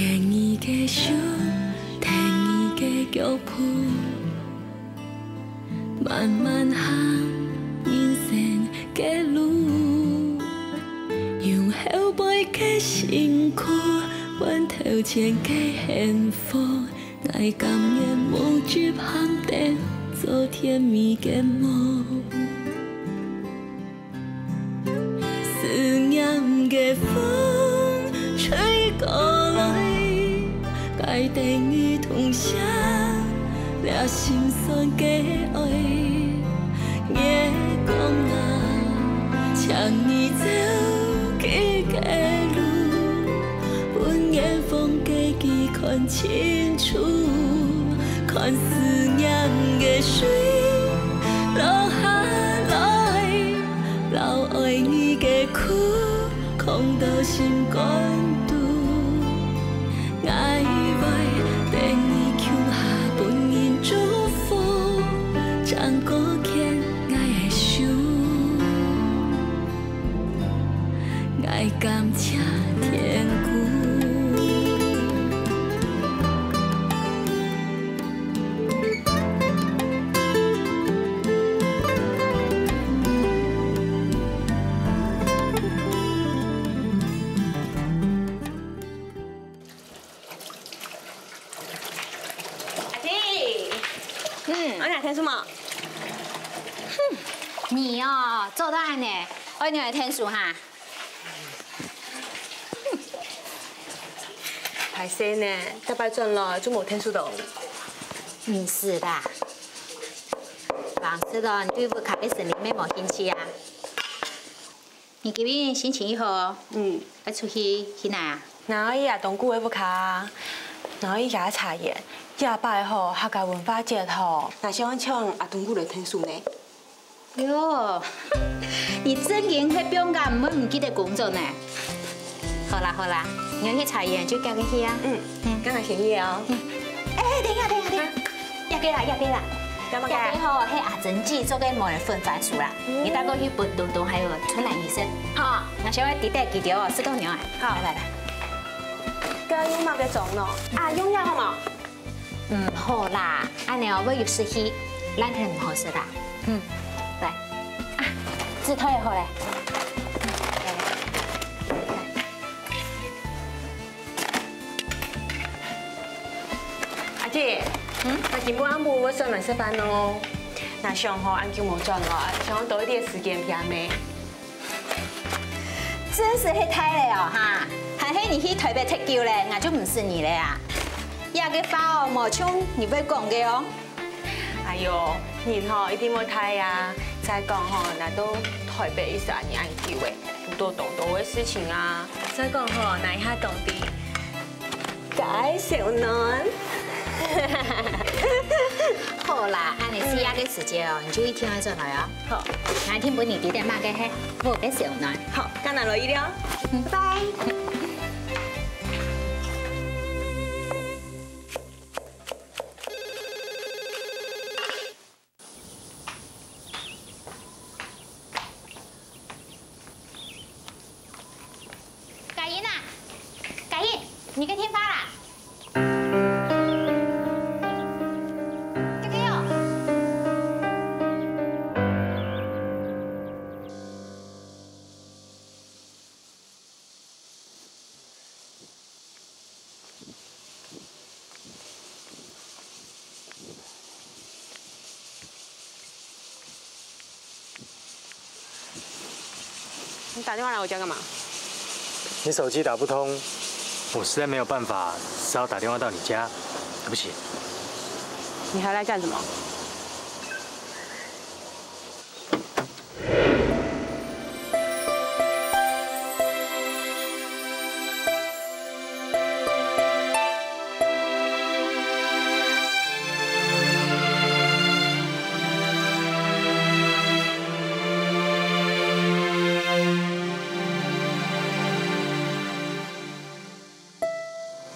天意的想，天意的脚步，慢慢行人生的路，用后背的辛苦，换头前的幸福，爱甘愿无执行的做甜蜜的梦，思念的风吹过来。 该等你同下，了心酸的爱，月光啊，牵你走去的路，阮眼风的记看清楚，看思念的水落下来，留爱你的苦，空到心肝肚，爱。 等你琼下本人祝福，将过欠爱的手，爱感谢天公。我俩听什么？哼，你哦，做到安呢，我你来听书哈。歹势呢，大摆转了就冇听书的。唔是啦，老师的你对不考试里面冇兴趣啊？你今天心情好？要出去哪啊？然后伊也东古的不卡，然后伊家茶叶。 下摆吼，客家文化节吼，那想唱阿东古来听书呢？哟，你真严去表干，唔记得工作呢。好啦好啦，你要去茶园就交给去啊。刚才先去哦。哎，等下，要给啦。干嘛？要给吼，迄阿珍姐做个某人分番薯啦。你带过去分东东，还有春兰医生。好，那小我弟弟记得哦，4公牛啊。好，来。哥用毛给种咯。啊，用药好冇？ 好啦，安尼哦，我有事去，咱天唔好事啦。来，啊，自推好嘞。阿姐，那今晚暗晡我上来吃饭咯。那想吼，俺就冇转了，想多一点时间陪妹。真是迄太嘞哦哈，还嘿你去台北踢球嘞，那就唔是你了呀。 亚个发哦，冇像你要讲的哦。哎呦，人吼一定要睇呀！再讲吼，那都台北13年安久诶，多懂多的事情啊。再讲吼，那一下懂的，介绍暖。好啦，按你试亚个时间哦，你就一天要做来哦。好，那天本你几点买个嘿？我给小暖。好，干哪落一了？拜拜。 你给天发啦？这个哟。你打电话来我家干嘛？你手机打不通。 我实在没有办法，只好打电话到你家，对不起。你还来干什么？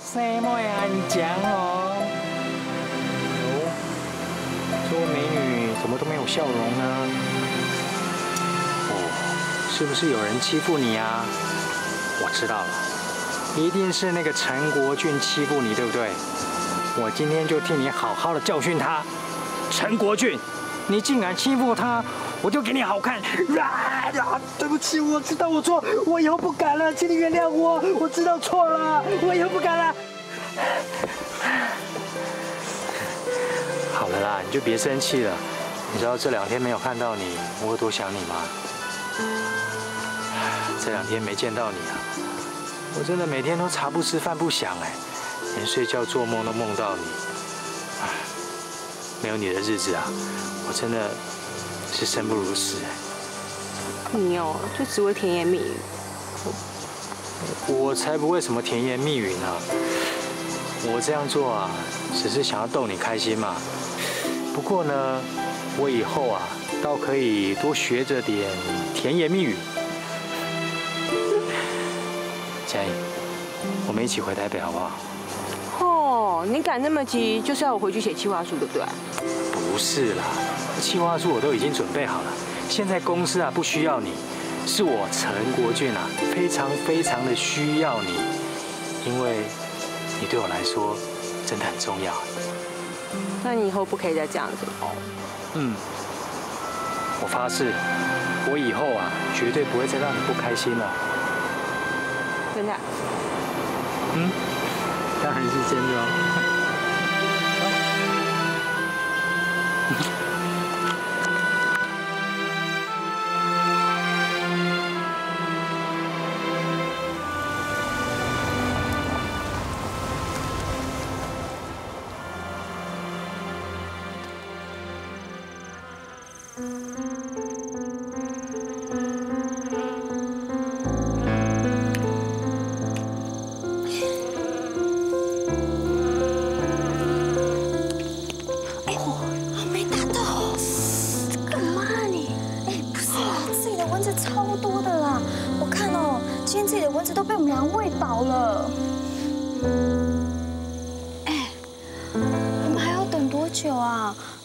什么安讲哦？这位美女怎么都没有笑容呢？哦，是不是有人欺负你啊？我知道了，一定是那个陈国俊欺负你，对不对？我今天就替你好好的教训他。陈国俊，你竟敢欺负他，我就给你好看！对不起，我知道我错，我以后不敢了，请你原谅我，我知道错了，我以后不敢了。好了啦，你就别生气了。你知道这2天没有看到你，我有多想你吗？这2天没见到你啊，我真的每天都茶不思饭不想哎，连睡觉做梦都梦到你。没有你的日子啊，我真的是生不如死哎。你哦，就只会甜言蜜语。我才不会什么甜言蜜语呢。我这样做啊，只是想要逗你开心嘛。不过呢，我以后啊，倒可以多学着点甜言蜜语。佳颖，我们一起回台北好不好？哦，你赶那么急，就是要我回去写企划书，对不对？不是啦，企划书我都已经准备好了。现在公司啊不需要你，是我陈国俊啊非常非常的需要你，因为你对我来说真的很重要。那你以后不可以再这样子哦。我发誓，我以后啊绝对不会再让你不开心了。真的？当然是真的哦。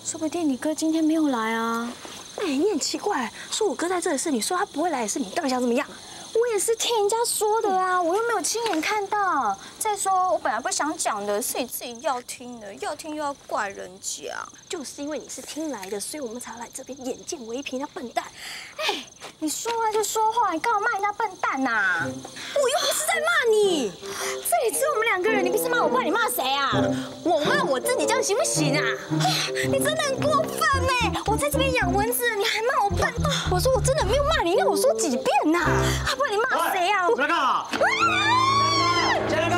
说不定你哥今天没有来啊！哎，你很奇怪，说我哥在这里是你，说他不会来也是你，到底想怎么样？我也是听人家说的啊，我又没有亲眼看到。再说，我本来不想讲的，是你自己要听的，要听又要怪人家。就是因为你是听来的，所以我们才要来这边眼见为凭，那笨蛋！哎，你说话就说话，你干嘛骂人家笨蛋呐？我又不是在骂你，这里只有我们2个人，你不是骂我，不然你骂谁啊？我骂我自己，这样行不行啊？你真的很过分哎！我在这边养蚊子，你还骂我笨？我说我真的没有骂你，那我说几遍呐？不然你骂谁啊？我在干嘛？嘉良哥！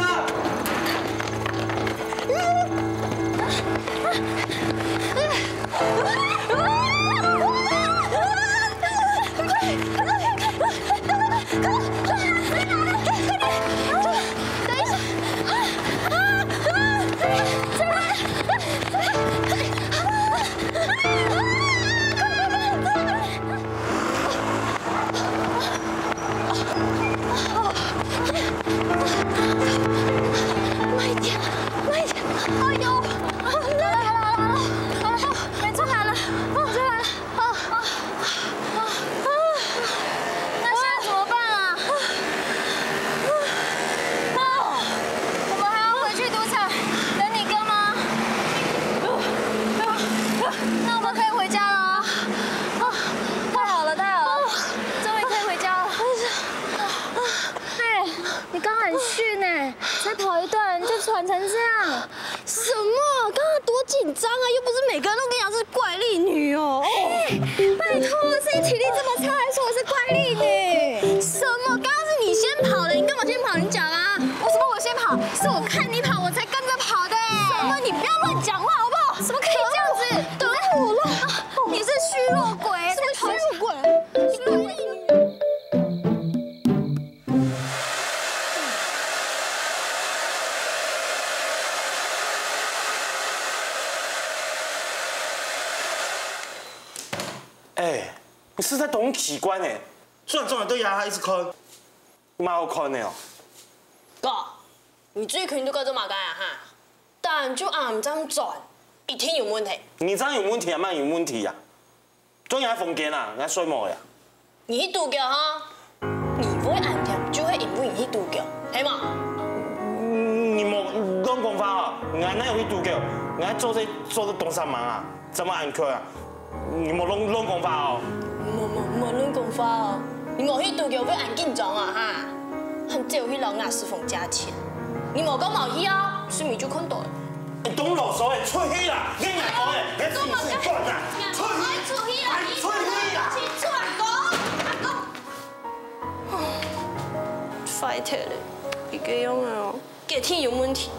喘成这样，什么？刚刚多紧张啊！又不是每个人都跟你讲是怪力女哦。拜托，自己体力这么差，还说我是怪力女？什么？刚刚是你先跑的，你干嘛先跑？你讲啊！为什么我先跑？是我看你跑，我才跟着跑的。什么？你不要乱讲话好不好？怎么可以这样子？等我了！你是虚弱鬼，什么虚弱鬼？怪力女。哎，你是在懂奇观呢？虽然中了对牙，他一直看，你蛮好看的哦。哥，你最近都搞这么干啊哈？但就按这样转，一定有问题。你这样有问题啊？蛮有问题啊！中牙封建啊，人家衰毛呀。你去度假哈？你会按天就会因为你去度假，系嘛？法哦，我哪有去度叫，我做这东山忙啊，怎么安克啊？你莫弄功法哦。莫弄功法哦，你莫去度叫要按紧张啊哈，很只有去老雅师傅加钱，你莫讲冇去啊，水米就看到。你懂老手的，出去啦！你眼讲的，你是不是惯啦？出去啦！出去啦！快铁嘞，你这样哦，隔天有问题。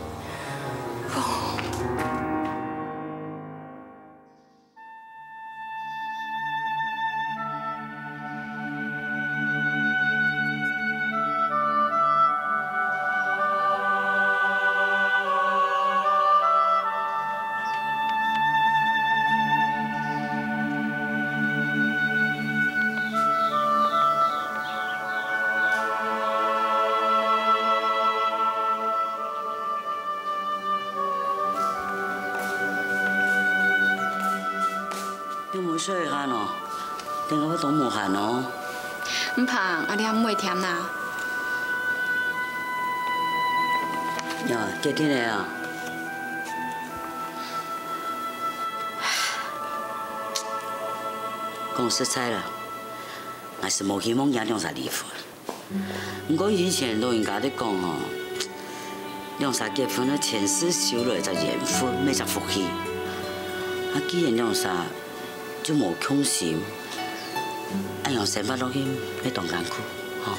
你冇水汗哦，等下我冻无汗哦。唔怕，阿你唔会甜啦。呀，隔天来啊！讲实在啦，我是冇希望爷娘啥离婚。不过以前老人家在讲哦，娘啥结婚了，前世修来才缘分，没才福气。啊，既然娘啥就冇强心，按样生活落去要当艰苦，吼。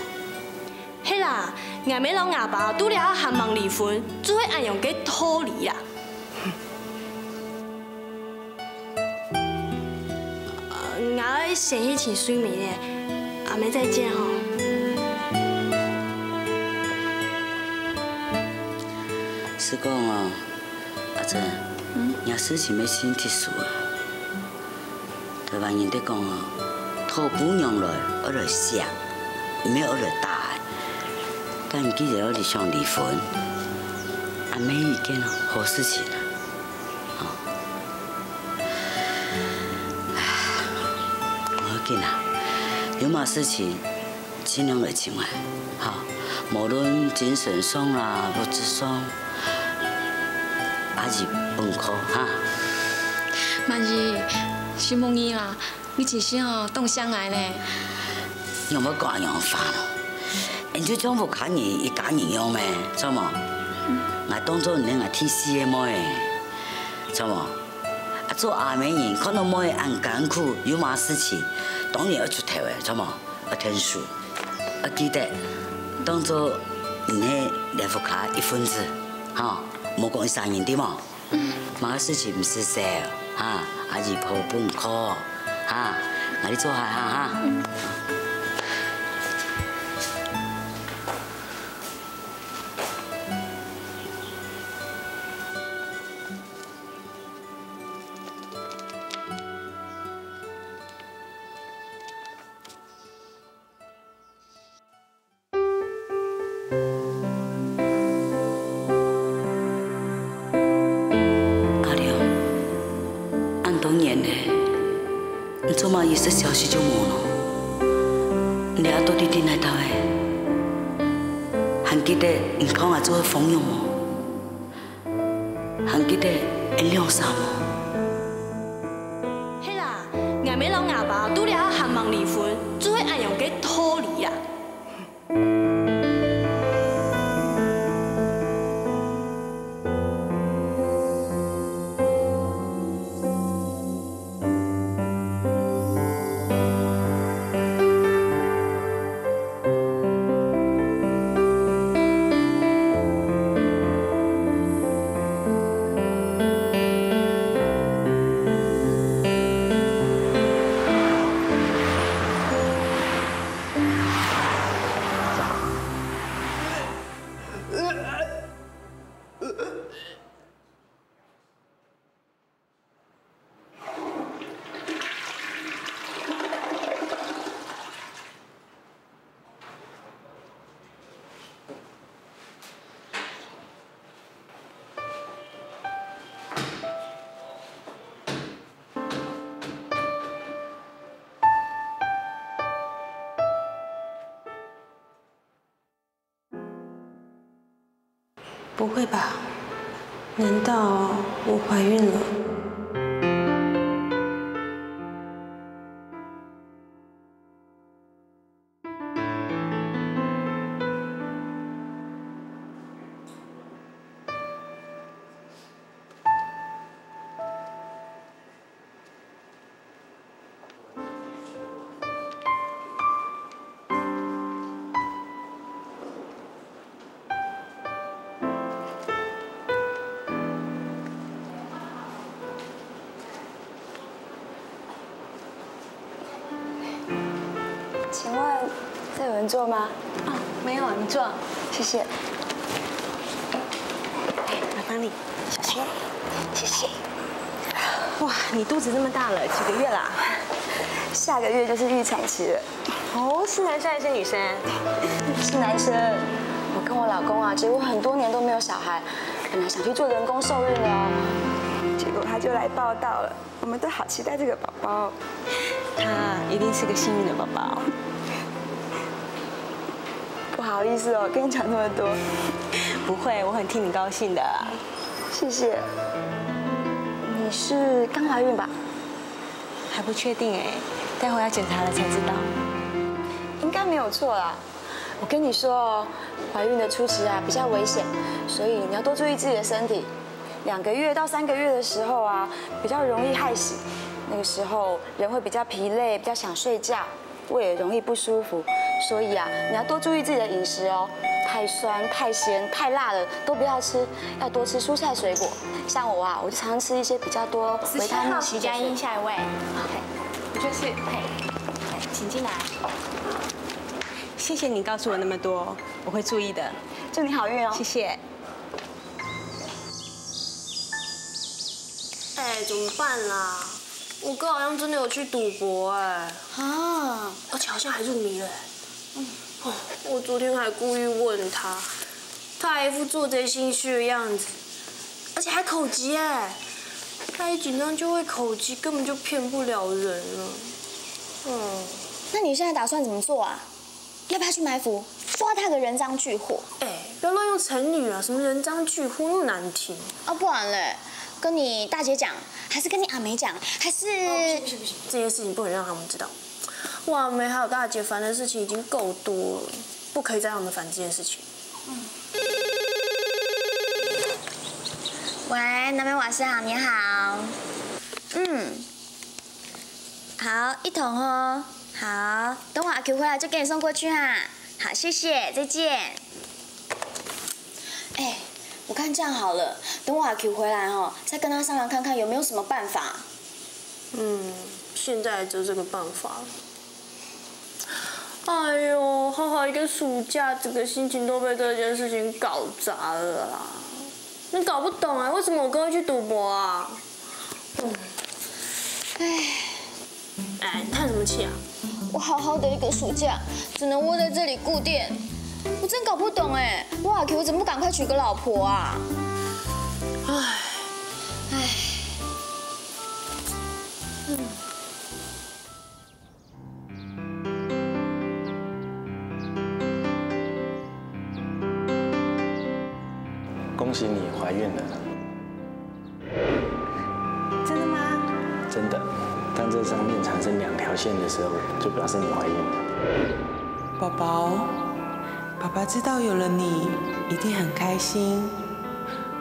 嘿啦，俺妹老牙爸拄了喊忙离婚，只会按样给脱离啦。俺要先去请水米嘞，阿妹再见哦。是讲哦，阿珍，伢事情要先结束啊。台湾人在讲哦，土不娘来，而来想，没有而来打。但既然你想离婚，阿妹一件好事情啊，哦，我要紧啊，有嘛事情尽量来请来，好，无论精神上啦、物质上，还是本科哈。万是希望你啦，你一生哦当相爱呢。有冇讲样法咯？人就讲不看你一家人样咩，知冇？我当作你我天使的妹，知冇？啊，做阿妹人看到妹按艰苦，有嘛事情，当然要出头的，知冇？要听书，要记得当作你那副卡一份子，哈，莫讲三人对冇？嘛事情唔是少，哈，还是抱本科，哈，我你做下哈。做嘛一些消息就没了，你还到底听来到诶？还记得你讲我做风用吗？还记得你亮啥吗？嘿啦，俺妹老牙爸拄了喊忙离婚，只会按样给脱离啦。不会吧？难道我怀孕了？请问这有人坐吗？哦，没有，你坐，谢谢。麻烦你，小心。谢谢。哇，你肚子这么大了，几个月啦？下个月就是预产期了。哦，是男生还是女生？是男生。我跟我老公啊，结婚很多年都没有小孩，本来想去做人工受孕的哦，结果他就来报道了。我们都好期待这个宝宝。他一定是个幸运的宝宝。不好意思哦，跟你讲那么多。不会，我很替你高兴的。谢谢。你是刚怀孕吧？还不确定哎，待会要检查了才知道。应该没有错啦。我跟你说哦，怀孕的初期啊比较危险，所以你要多注意自己的身体。2个月到3个月的时候啊，比较容易害喜，那个时候人会比较疲累，比较想睡觉，胃也容易不舒服。所以啊，你要多注意自己的饮食哦，太酸、太咸、太辣的都不要吃，要多吃蔬菜水果。像我啊，我就常常吃一些比较多维他命。徐佳音，下一位。OK， 我就是，请进来。谢谢你告诉我那么多，我会注意的。祝你好运哦。谢谢。哎，怎么办啦？我哥好像真的有去赌博哎，啊，而且好像还入迷了。哦，我昨天还故意问他，他还一副做贼心虚的样子，而且还口急哎。他一紧张就会口急，根本就骗不了人了。那你现在打算怎么做啊？要不要去埋伏，抓他个人赃俱获？哎，不要乱用成语啊，什么人赃俱获那么难听。啊，不然嘞，跟你大姐讲，还是跟你阿梅讲，还是？不行，这件事情不能让他们知道。我阿梅还有大姐烦的事情已经够多了，不可以再让他们烦这件事情。喂，南美瓦斯好，你好。好，一桶哦。好，等我阿 Q 回来就给你送过去哈。好，谢谢，再见。哎，我看这样好了，等我阿 Q 回来哦，再跟他商量看看有没有什么办法。现在就这个办法了。哎呦，好好一个暑假，整个心情都被这件事情搞砸了啦！你搞不懂哎，为什么我哥会去赌博啊？哎，你叹什么气啊？我好好的一个暑假，只能窝在这里顾店，我真搞不懂哎，我阿 Q 怎么不赶快娶个老婆啊？恭喜你怀孕了。真的吗？真的。当这上面产生2条线的时候，就表示你怀孕了。宝宝，爸爸知道有了你，一定很开心。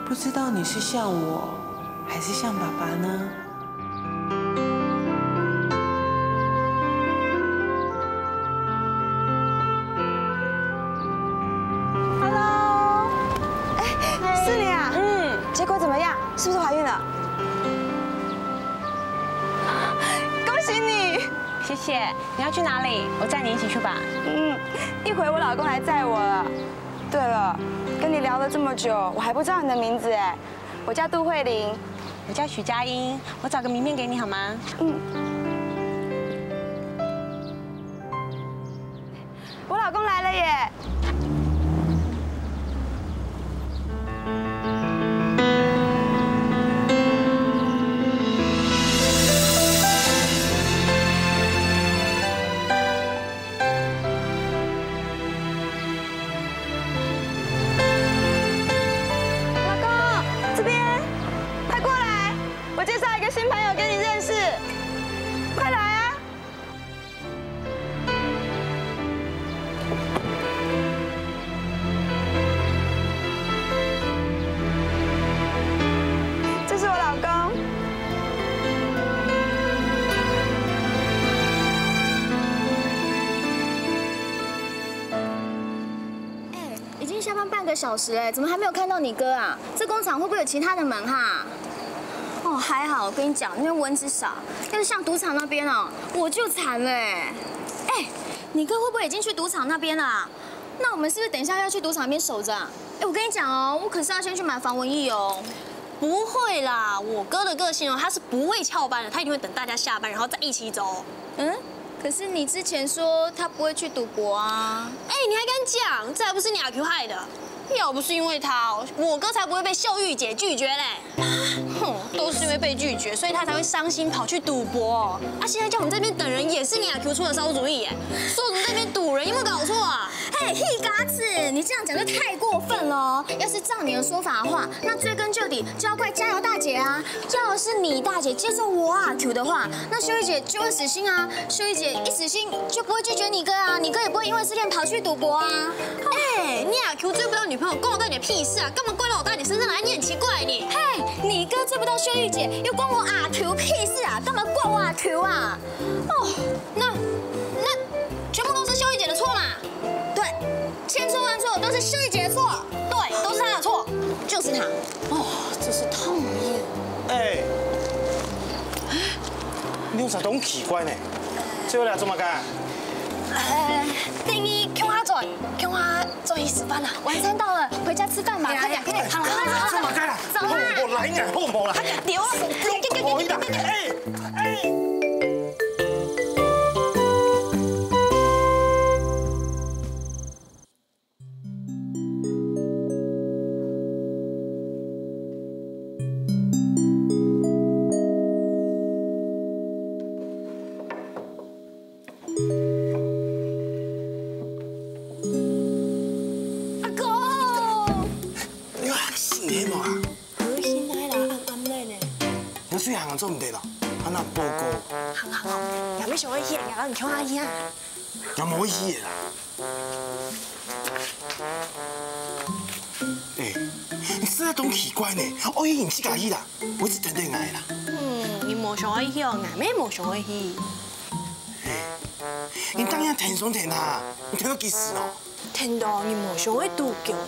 不知道你是像我，还是像爸爸呢？Hello， 哎，是你啊？结果怎么样？是不是怀孕了？恭喜你！谢谢。你要去哪里？我载你一起去吧。一会我老公来载我了。对了，跟你聊了这么久，我还不知道你的名字哎。我叫杜慧玲。我叫许佳音。我找个名片给你好吗？我老公来了耶！老公，这边。关半个小时哎，怎么还没有看到你哥啊？这工厂会不会有其他的门哈？哦，还好，我跟你讲，那边蚊子少。要是像赌场那边哦，我就惨了哎。哎，你哥会不会已经去赌场那边啦？那我们是不是等一下要去赌场那边守着？哎，我跟你讲哦，我可是要先去买防蚊液哦。不会啦，我哥的个性哦，他是不会翘班的，他一定会等大家下班，然后再一起走。嗯，可是你之前说他不会去赌博啊。哎，你还敢讲？这还不是你阿 Q 害的？要不是因为他哦，我哥才不会被秀玉姐拒绝嘞。哼，都是因为被拒绝，所以他才会伤心跑去赌博。啊，现在叫我们这边等人，也是你阿 Q 出的馊主意耶。说我们这边赌人，有没有搞错啊？嘿，屁嘎子，你这样讲就太过分了哦。要是照你的说法的话，那追根究底就要怪加油大姐啊。要是你大姐接受我阿 Q 的话，那秀玉姐就会死心啊。秀玉姐一死心就不会拒绝你哥啊，你哥也不会因为失恋跑去赌博啊。哎，你阿 Q 追不到女朋友，关我大姐屁事啊？干嘛怪到我大姐身上来？你很奇怪你。嘿，你哥追不到秀玉姐，又关我阿 Q 屁事啊？干嘛怪我阿 Q 啊？哦，那全部都是秀玉姐的错嘛？对，千错万错都是秀玉姐的错。对，都是她的错，就是她。哦，真是讨厌。哎，你有啥东奇怪呢？这我俩怎么干？丁一，跟我走，跟我终于吃饭了，晚餐到了，回家吃饭吧，快点，快点，好了，怎么干了？走啦！我来呀，好不啦？丢啊！我一打，哎。做唔得啦，啊那报告。行，有咩想去演噶？唔搶阿姨啊？有冇去演啦？哎，你实在懂奇怪呢，我演自家戏啦，我是真正爱啦。你冇想去演，爱咩冇想去演？哎，你当然听上听啦，你听到几时咯？听到你冇想去赌球嘞。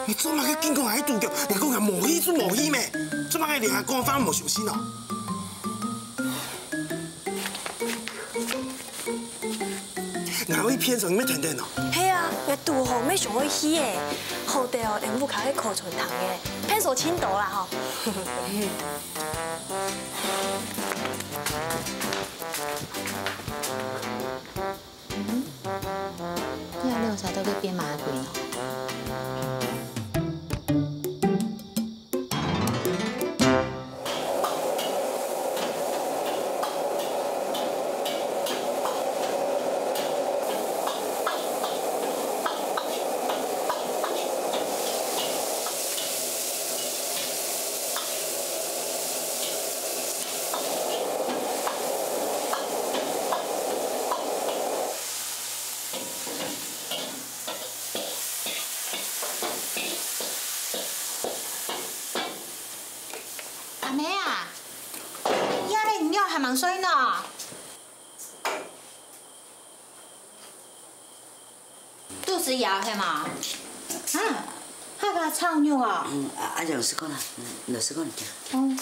你做乜嘅见讲喺度叫？你讲係無戲就無戲咩？做乜嘅連下講翻冇小心哦？哪位偏上咩停停哦？係啊，你賭號咩上去起嘅？好地哦，你唔好靠喺課場堂嘅，偏數千到啦嗬。你有啥都去變馬鬼咯？阿妹啊，依家你唔要係盲水呢？肚子搖係嘛？啊，那個臭尿啊！老師講啦，老師講你聽。哦。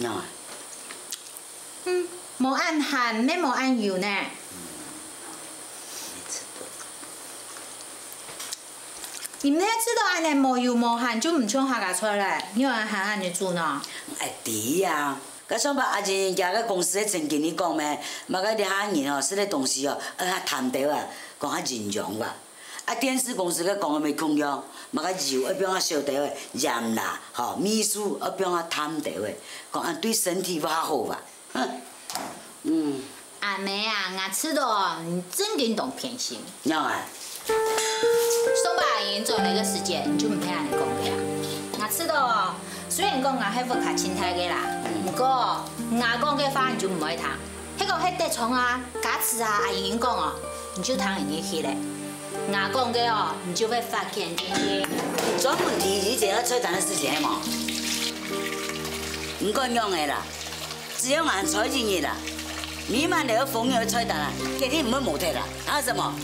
喏。冇按鹹，咩冇按油呢？你们知道安尼冇油冇鹹就唔唱客家菜咧，你話係安尼做呢？哎，對呀，佮上班阿姐家個公司咧曾經你講咩？嘛個啲客人哦，食啲東西哦，較淡薄啊，講較認真吧。啊，電視公司個講個咪控樣，嘛個油一邊較少啲嘅，鹽啦，吼米醋一邊較淡啲嘅，講安對身體較好吧。阿妹啊，我知道你真嘅懂偏心。喏啊。松柏阿姨做那個時間，你就唔聽人哋講嘅啦。我知道哦，雖然講我係會較清態嘅啦，不過我講嘅話你就唔會聽。迄個迄地蟲啊、假詞啊，阿姨講哦，你就聽人哋去咧。我講嘅哦，你就會發現啲嘢。專門提起這個菜單的事情嘛，唔管用嘅啦，只要俺採進去啦，彌漫那個風味的菜單啊，肯定唔會冇退啦。還有什麼？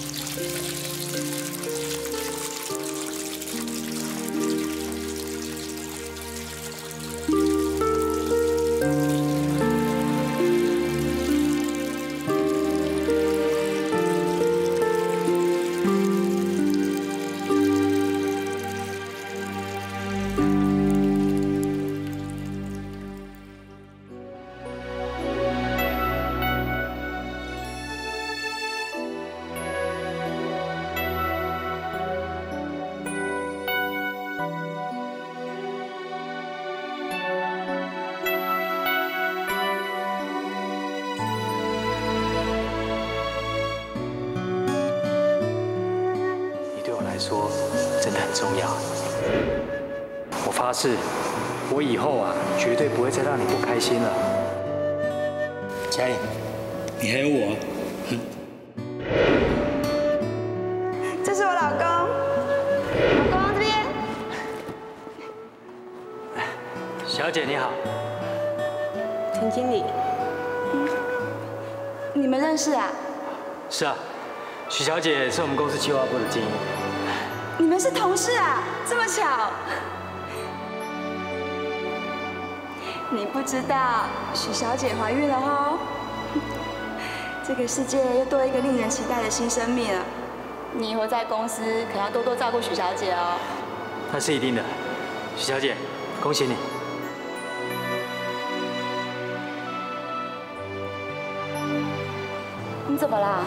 来说真的很重要。我发誓，我以后啊，绝对不会再让你不开心了。嘉颖，你还有我。这是我老公，老公这边。小姐你好，陈经理，你们认识啊？是啊，许小姐是我们公司企划部的经理。你们是同事啊？这么巧？你不知道许小姐怀孕了哦，这个世界又多一个令人期待的新生命了。你以后在公司可要多多照顾许小姐哦。那是一定的，许小姐，恭喜你。你怎么啦？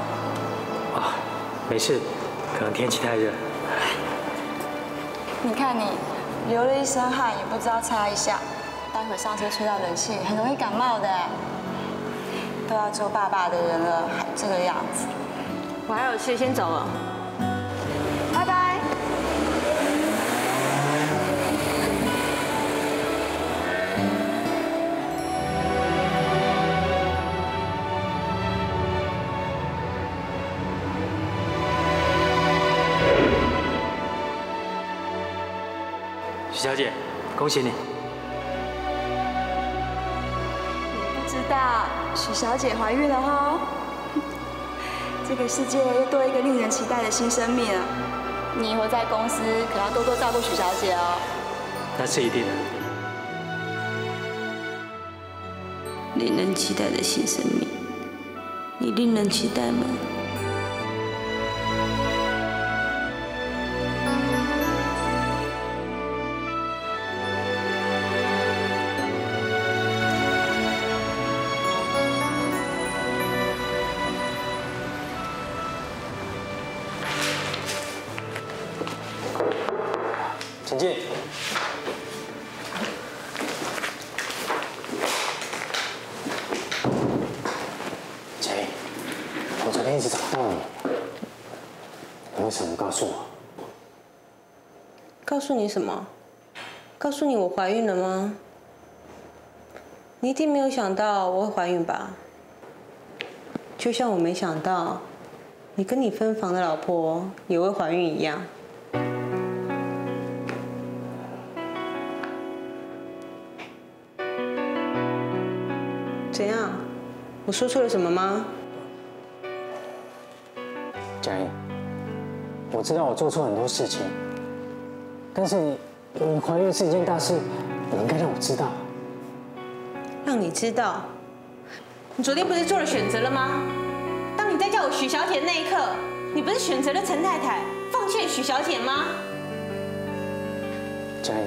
啊，没事，可能天气太热。你看你流了一身汗，也不知道擦一下，待会上车吹到冷气，很容易感冒的。都要做爸爸的人了，还这个样子。我还有事，先走了。拜拜。许小姐，恭喜你！你不知道许小姐怀孕了哦，这个世界又多一个令人期待的新生命了。你以后在公司可要多多照顾许小姐哦。那是一定的。令人期待的新生命，你令人期待吗？请进。嘉颖，我昨天一直找不到你，你为什么不告诉我？告诉你什么？告诉你我怀孕了吗？你一定没有想到我会怀孕吧？就像我没想到你跟你分房的老婆也会怀孕一样。怎样？我说错了什么吗？嘉颖，我知道我做错很多事情，但是你怀孕是一件大事，你应该让我知道。让你知道，你昨天不是做了选择了吗？当你在叫我许小姐那一刻，你不是选择了陈太太，放弃了许小姐吗？嘉颖，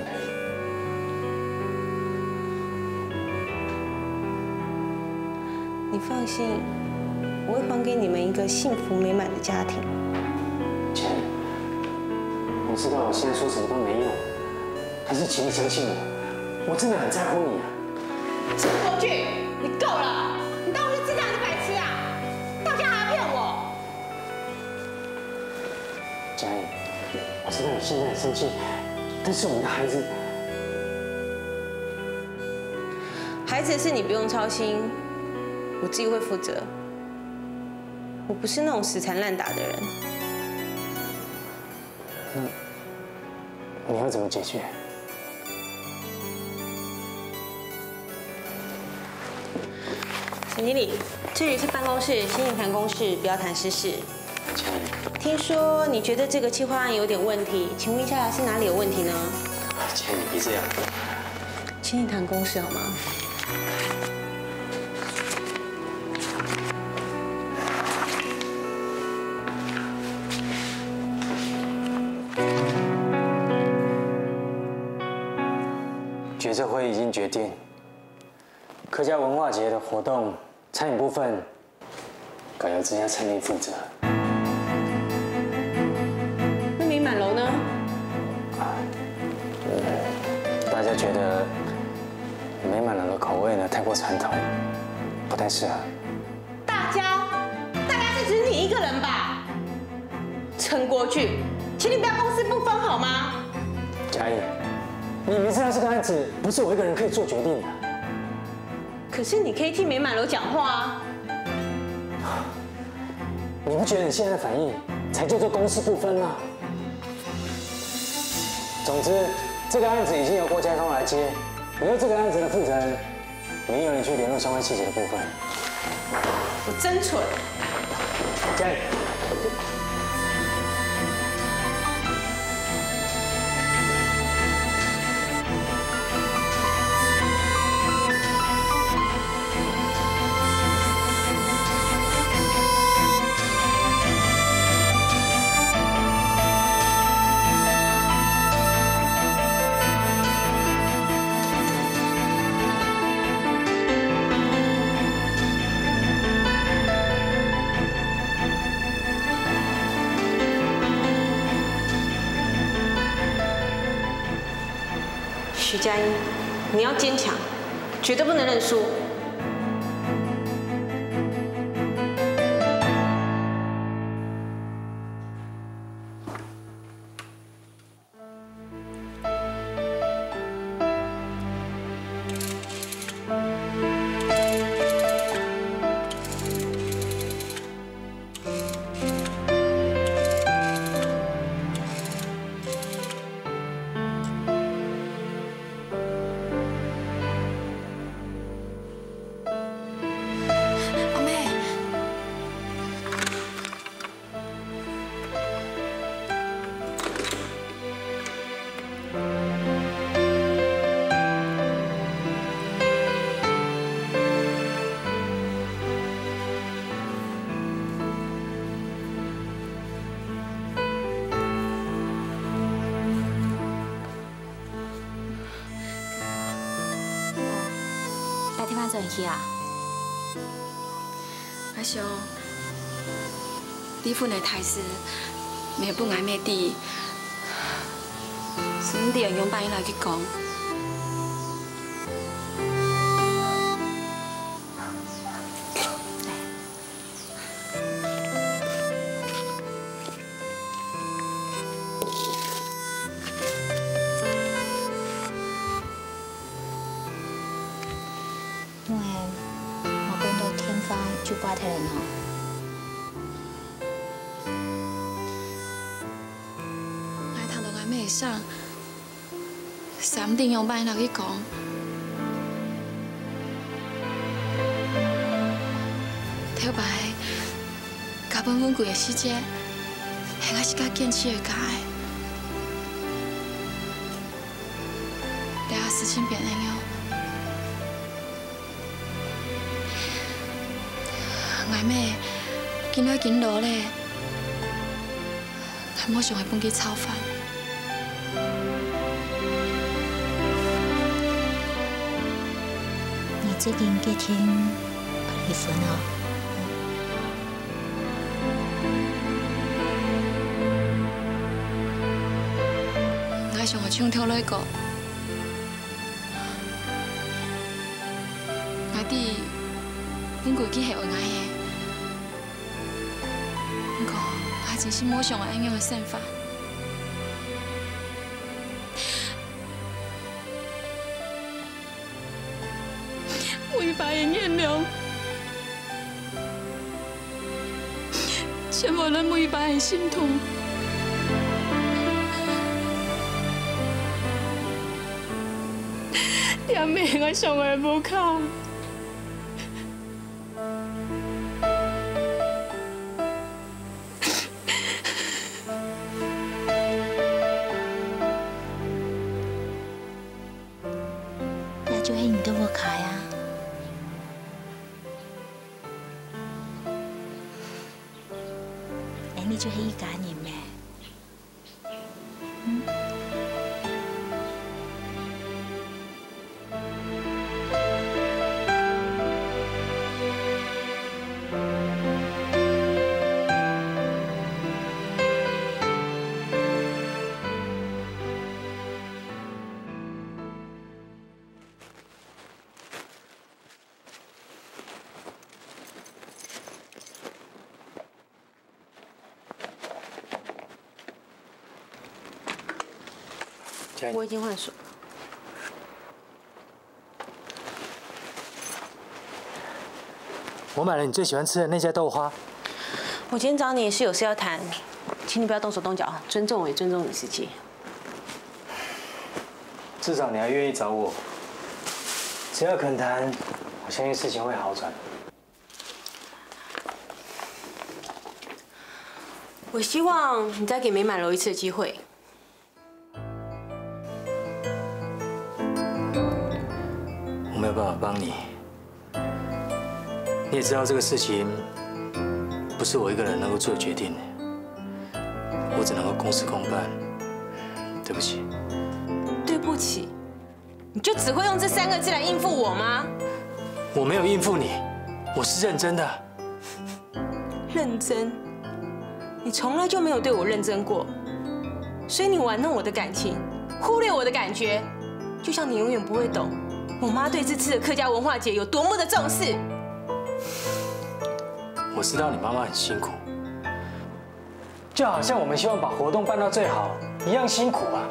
你放心，我会还给你们一个幸福美满的家庭。嘉颖，我知道我现在说什么都没用，可是请你相信我，我真的很在乎你啊。陈国俊，你够了！你当我是智障还是白痴啊？到家还要骗我！嘉颖，我知道你现在很生气，但是我们的孩子，孩子的事你不用操心，我自己会负责。我不是那种死缠烂打的人。你要怎么解决？陈经理，这里是办公室，请你谈公事，不要谈私事。嘉颖，听说你觉得这个计划案有点问题，请问一下是哪里有问题呢？嘉颖，你别这样。请你谈公事好吗？决策会议已经决定，客家文化节的活动餐饮部分改由这家餐厅负责。那美满楼呢？大家觉得美满楼的口味呢太过传统，不太适合。大家是指你一个人吧？陈国俊，请你不要公私不分好吗？嘉义，你明知道这个案子不是我一个人可以做决定的。可是你可以替美满楼讲话啊！你不觉得你现在的反应才叫做公私不分吗？总之，这个案子已经由郭家通来接，以后这个案子的负责人，没有人去联络相关细节的部分。我真蠢。嘉义。徐佳音，你要坚强，绝对不能认输。转去啊！我想，离婚的台词，每本爱妹弟，是唔得用办法来去讲。因为我讲到天发就挂太人哦。爱读到爱妹上，三定用办法去讲。头摆，甲本稳贵的世界，现在是较坚持的家的。大家事情变了样。 爱妹，今仔紧落咧，还马上会搬去炒饭。你最近几天离婚哦？我想我唱跳来个，我弟本过去系恩爱的。 不过，还真是没想过安样的想法。为爸的原谅，千万人为爸的心痛。也免我上个无靠。 就系你的我卡呀，哎，你就系一家人咩？我已经换手。我买了你最喜欢吃的那家豆花。我今天找你也是有事要谈，请你不要动手动脚，尊重我也尊重你自己。至少你还愿意找我。只要肯谈，我相信事情会好转。我希望你再给美满楼一次的机会。我没有办法帮你。你也知道这个事情不是我一个人能够做决定的，我只能够公事公办。对不起。对不起，你就只会用这3个字来应付我吗？我没有应付你，我是认真的。认真？你从来就没有对我认真过，所以你玩弄我的感情，忽略我的感觉，就像你永远不会懂我妈对这次的客家文化节有多么的重视。我知道你妈妈很辛苦，就好像我们希望把活动办到最好一样辛苦啊。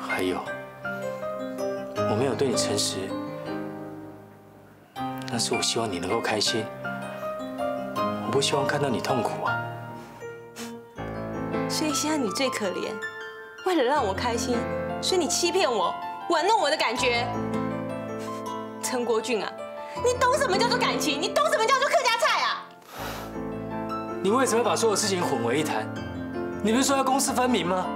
还有，我没有对你诚实，但是我希望你能够开心，我不希望看到你痛苦啊。所以现在你最可怜，为了让我开心，所以你欺骗我，玩弄我的感觉。陈国俊啊，你懂什么叫做感情？你懂什么叫做客家菜啊？你为什么把所有事情混为一谈？你不是说要公私分明吗？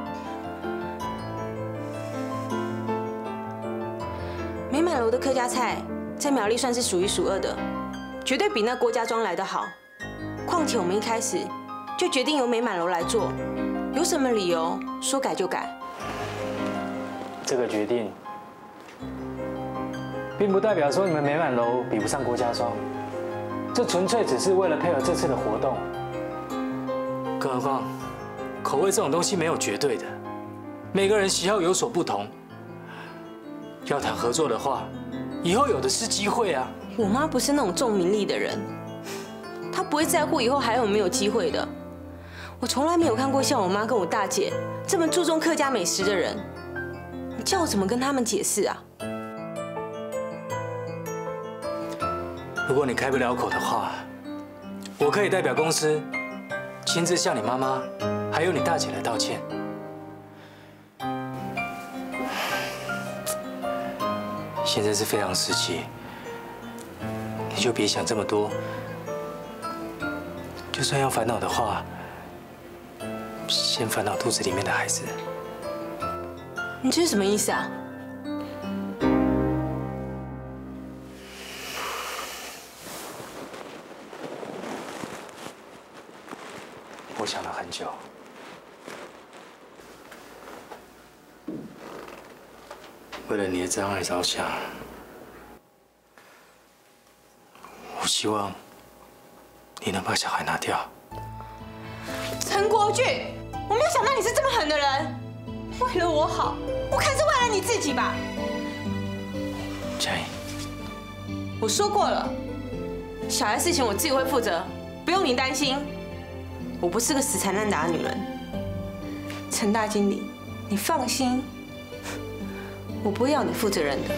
美满楼的客家菜在苗栗算是数1数2的，绝对比那郭家庄来得好。况且我们一开始就决定由美满楼来做，有什么理由说改就改？这个决定，并不代表说你们美满楼比不上郭家庄，这纯粹只是为了配合这次的活动。更何况，口味这种东西没有绝对的，每个人喜好有所不同。要谈合作的话，以后有的是机会啊。我妈不是那种重名利的人，她不会在乎以后还有没有机会的。我从来没有看过像我妈跟我大姐这么注重客家美食的人，你叫我怎么跟他们解释啊？如果你开不了口的话，我可以代表公司亲自向你妈妈还有你大姐来道歉。现在是非常时期，你就别想这么多。就算要烦恼的话，先烦恼肚子里面的孩子。你这是什么意思啊？我想了很久，为了你的将来着想，我希望你能把小孩拿掉。陈国俊，我没有想到你是这么狠的人。为了我好，我看是为了你自己吧。佳颖，我说过了，小孩事情我自己会负责，不用你担心。我不是个死缠烂打的女人。陈大经理，你放心，我不会要你负责任的。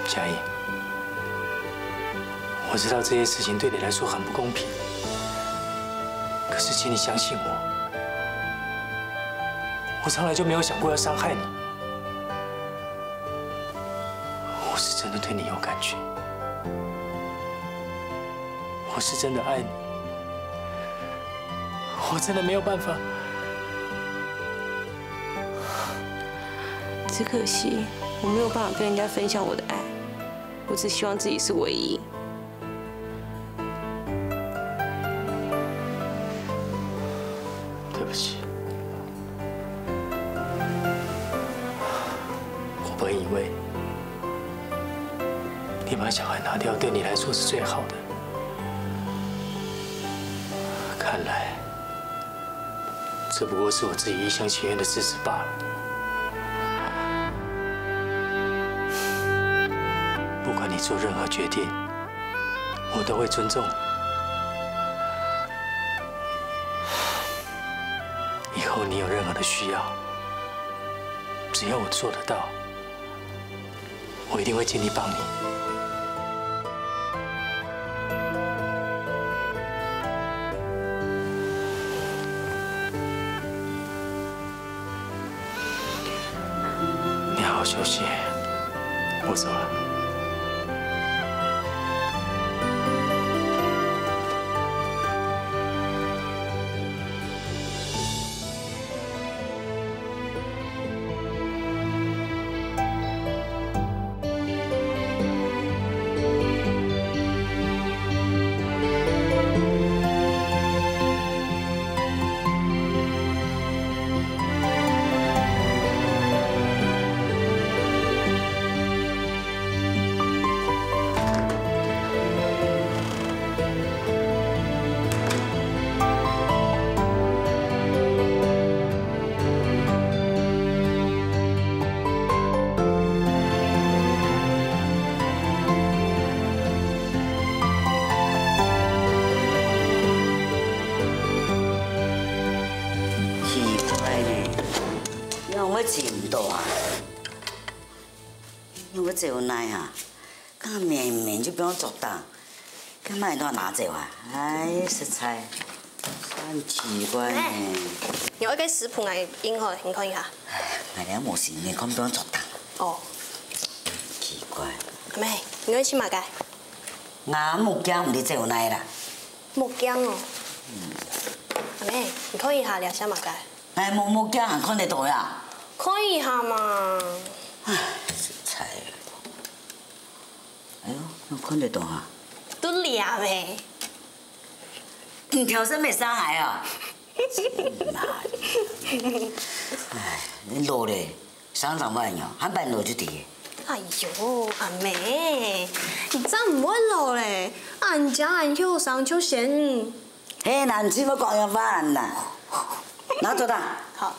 佳颖，我知道这些事情对你来说很不公平，可是请你相信我，我从来就没有想过要伤害你。我是真的对你有感觉，我是真的爱你，我真的没有办法。只可惜我没有办法跟人家分享我的爱，我只希望自己是唯一。对不起，我本以为你把小孩拿掉对你来说是最好的，看看来，只不过是我自己一厢情愿的自私罢了。不管你做任何决定，我都会尊重。以后你有任何的需要，只要我做得到，我一定会尽力帮你。 好好休息，我走了。钱唔多啊，因为这奶啊，刚面就不用做当，干嘛都要拿走啊？哎，食材，很奇怪呢。有一个食谱嚟應學，你看一下。哎，你冇事，你咁不用做當。哦。奇怪。阿妹，你要吃嘛嘅？我木姜唔得做奶啦。木姜哦。阿妹，你看一下兩箱嘛嘅？哎，木姜還看得到呀？ 看一下嘛。唉，食材。哎呦，我看得到啊。都俩呗。你挑身没伤害啊？哎，你老嘞，上上班呀，还办老就地。哎呦，阿妹，你真唔會老咧，人家人休上休閒。嘿，男子冇講樣話啦，拿走的。好。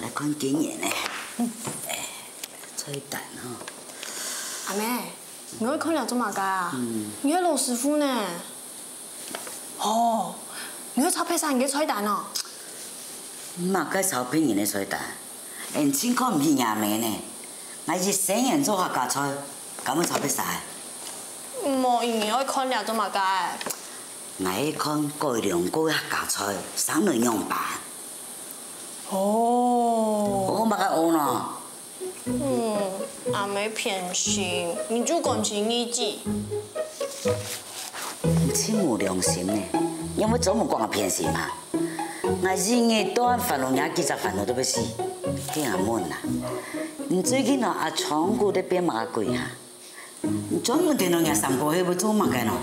来看經驗呢，哎，菜蛋哈。阿妹，你會看了做乜㗎啊？你係老師傅呢？哦，你會炒配晒你嘅菜蛋哦？唔係該炒配人嘅菜蛋，人真看唔起阿妹呢。我是生人做客家菜，咁樣炒配晒。冇，你會看了做乜㗎？我係看改良過客家菜，省內用辦。 哦，我冇個學咯。阿妹偏心，你做感情日記。真冇良心呢，因為做乜講我偏心啊？我日夜當煩惱廿幾隻煩惱都不死，驚阿悶啦。你最近啊，阿倉庫啲變馬貴啊，你專門聽到人三個喺度做乜嘅咯？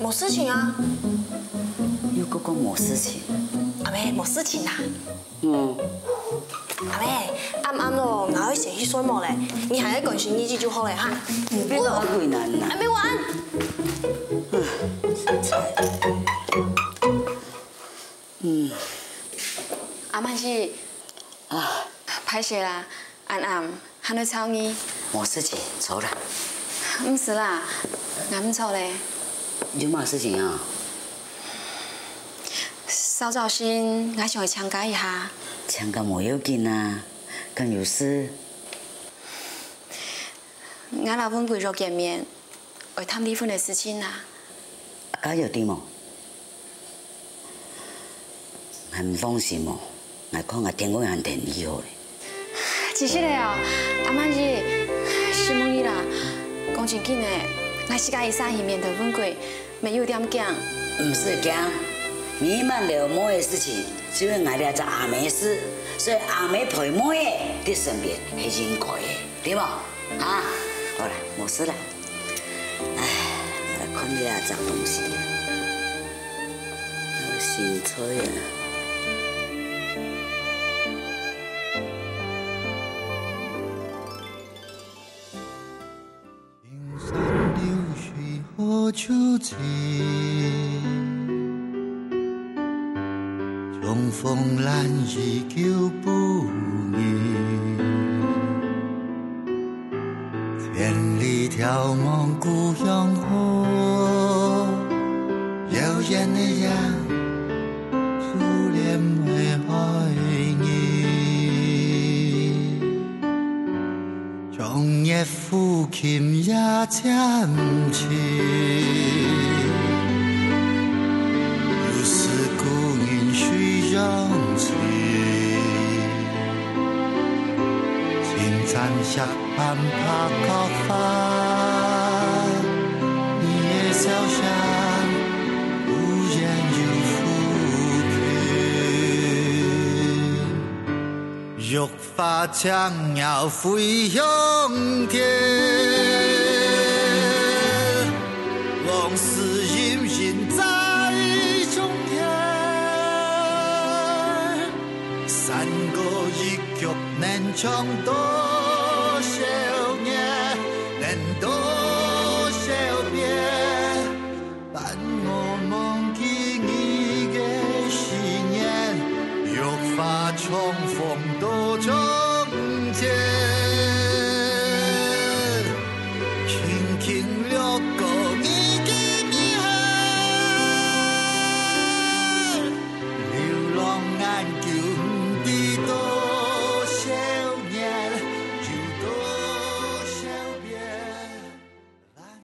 冇事情啊。有個講冇事情。 阿妹冇事情啦。阿妹，啱啱咯，我去寫去水幕咧，你係一個人選日記就好咧哈。唔俾我為難啦。還沒完。阿曼是啊，歹勢啦，暗暗喊你吵你。冇事情，走啦。唔是啦，我唔錯咧。有乜事情啊？ 稍早先，我想去參加一下。參加冇要緊啊，咁有事。我老本貴咗見面，為談離婚的事情啊。家有啲冇？我唔放心喎，我看我天公人定以後咧。只是咧哦，阿曼姐，希望你啦，講真緊咧，我世界一生一面的本貴，沒有點驚。唔是驚。 弥漫了某嘅事情，只會挨了只阿妹事，所以阿妹陪某嘅喺身邊係應該嘅，對冇？啊，好啦，冇事啦。唉，我來看你啊，找東西，有新菜啊。 青山流我究竟，重逢难以救不宁，千里眺望故乡河，遥远的样，初恋未爱你，终夜抚琴也渐起。残霞畔爬高帆，你的笑声无言又抚平，玉发将要飞向天，往事隐隐在中间，山歌一曲难唱多。